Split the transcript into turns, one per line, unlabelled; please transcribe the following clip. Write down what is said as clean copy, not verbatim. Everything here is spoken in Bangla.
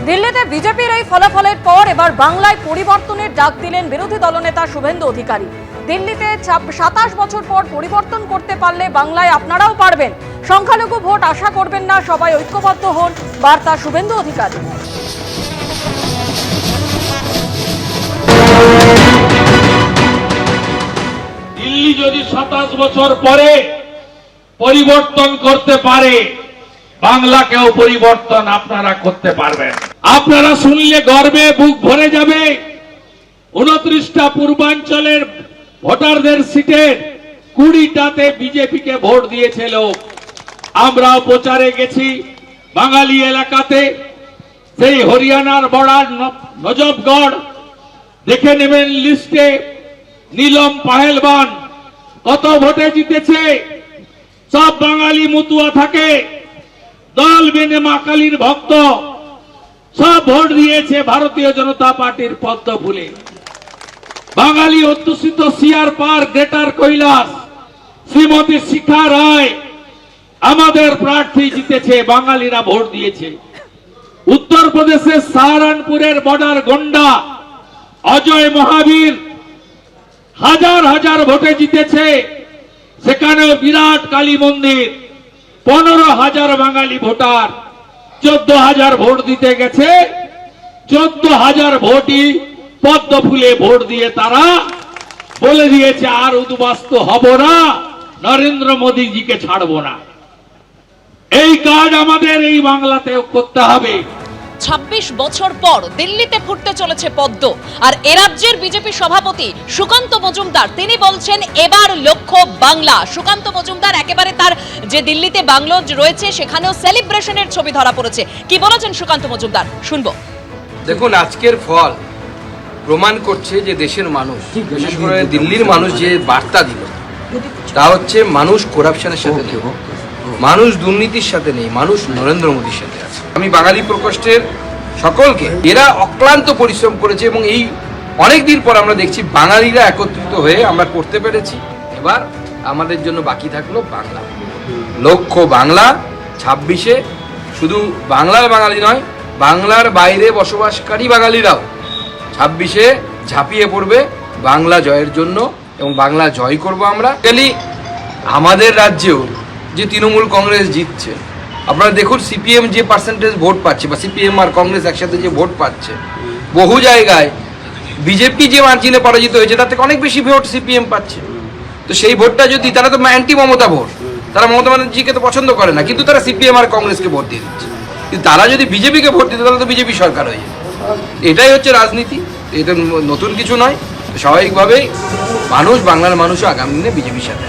দিল্লিতে বিজেপির এই ফলাফলের পর এবার বাংলায় পরিবর্তনের ডাক দিলেন বিরোধী দলনেতা শুভেন্দু অধিকারী। দিল্লিতে 27 বছর পর পরিবর্তন করতে পারলে বাংলায় আপনারাও পারবেন। সংখ্যালঘু ভোট আশা করবেন না, সবাই ঐক্যবদ্ধ হন, বার্তা শুভেন্দু অধিকারী।
দিল্লি যদি 27 বছর পরে পরিবর্তন করতে পারে, বাংলাকেও পরিবর্তন আপনারা করতে পারবেন। আপনারা শুনলে গর্বে বুক ভরে যাবে। 29টা পূর্বাঞ্চলের ভোটারদের সিটের 20টাতে বিজেপিকে ভোট দিয়েছিল। আমরাও প্রচারে গেছি বাঙালি এলাকাতে, সেই হরিয়ানার বর্ডার নজফগড় দেখে নেবেন লিস্টে। নীলম পাহেলবান কত ভোটে জিতেছে। সব বাঙালি মতুয়া থাকে, দল বেঁধে মা কালীর ভক্ত, সব ভোট দিয়েছে ভারতীয় জনতা পার্টির পদ্ম ফুলে। বাঙালি অধ্যুষিত CR Park, Greater Kailash, Shrimati Shikha Roy আমাদের প্রার্থী জিতেছে, বাঙালিরা ভোট দিয়েছে। উত্তরপ্রদেশের সাহারানপুরের বর্ডার গন্ডা অজয় মহাবীর হাজার হাজার ভোটে জিতেছে। সেখানেও বিরাট কালী মন্দির, 15,000 বাঙালি ভোটার, 14,000 ভোট দিতে গেছে। 14,000 ভোটই পদ্ম ফুলে ভোট দিয়ে তারা বলে দিয়েছে আর উদ্বাস্ত হব না, নরেন্দ্র মোদীজিকে ছাড়বো না। এই কাজ আমাদের এই বাংলাতেও করতে হবে।
26 বছর পর দিল্লিতে ফুটতে চলেছে পদ্ম। আর এ রাজ্যের বিজেপি সভাপতি সুকান্ত মজুমদার তিনি বলছেন এবার লক্ষ্য বাংলা। সুকান্ত মজুমদার একেবারে তার যে দিল্লিতে বাংলো রয়েছে সেখানেও সেলিব্রেশনের ছবি ধরা পড়েছে। কি বলেছেন সুকান্ত মজুমদার, শুনবো।
দেখুন, আজকের ফল প্রমাণ করছে যে দেশের মানুষ, বিশেষ করে দিল্লির মানুষ যে বার্তা দিল তা হচ্ছে মানুষ করাপশনের সাথে নেই, মানুষ দুর্নীতির সাথে নেই, মানুষ নরেন্দ্র মোদীর সাথে আছে। আমি বাঙালি প্রকোষ্ঠের সকলকে, এরা অক্লান্ত পরিশ্রম করেছে এবং এই অনেক দিন পর আমরা দেখছি বাঙালিরা একত্রিত হয়ে আমরা করতে পেরেছি। এবার আমাদের জন্য বাকি থাকলো বাংলা, লক্ষ্য বাংলা। 26-এ শুধু বাংলার বাঙালি নয়, বাংলার বাইরে বসবাসকারী বাঙালিরাও 26-এ ঝাঁপিয়ে পড়বে বাংলা জয়ের জন্য এবং বাংলা জয় করব আমরা। আমাদের রাজ্যেও যে তৃণমূল কংগ্রেস জিতছে, আপনারা দেখুন সিপিএম যে পার্সেন্টেজ ভোট পাচ্ছে বা সিপিএম আর কংগ্রেস একসাথে যে ভোট পাচ্ছে, বহু জায়গায় বিজেপি যে মার্জিনে পরাজিত হয়েছে তার থেকে অনেক বেশি ভোট সিপিএম পাচ্ছে। তো সেই ভোটটা যদি, তারা তো অ্যান্টি মমতা ভোট, তারা মমতা ব্যানার্জিকে তো পছন্দ করে না, কিন্তু তারা সিপিএম আর কংগ্রেসকে ভোট দিয়ে দিচ্ছে। কিন্তু তারা যদি বিজেপিকে ভোট দিত তাহলে তো বিজেপি সরকার হয়ে যেত। এটাই হচ্ছে রাজনীতি, এটা নতুন কিছু নয়। স্বাভাবিকভাবেই মানুষ, বাংলার মানুষও আগামী দিনে বিজেপির সাথে।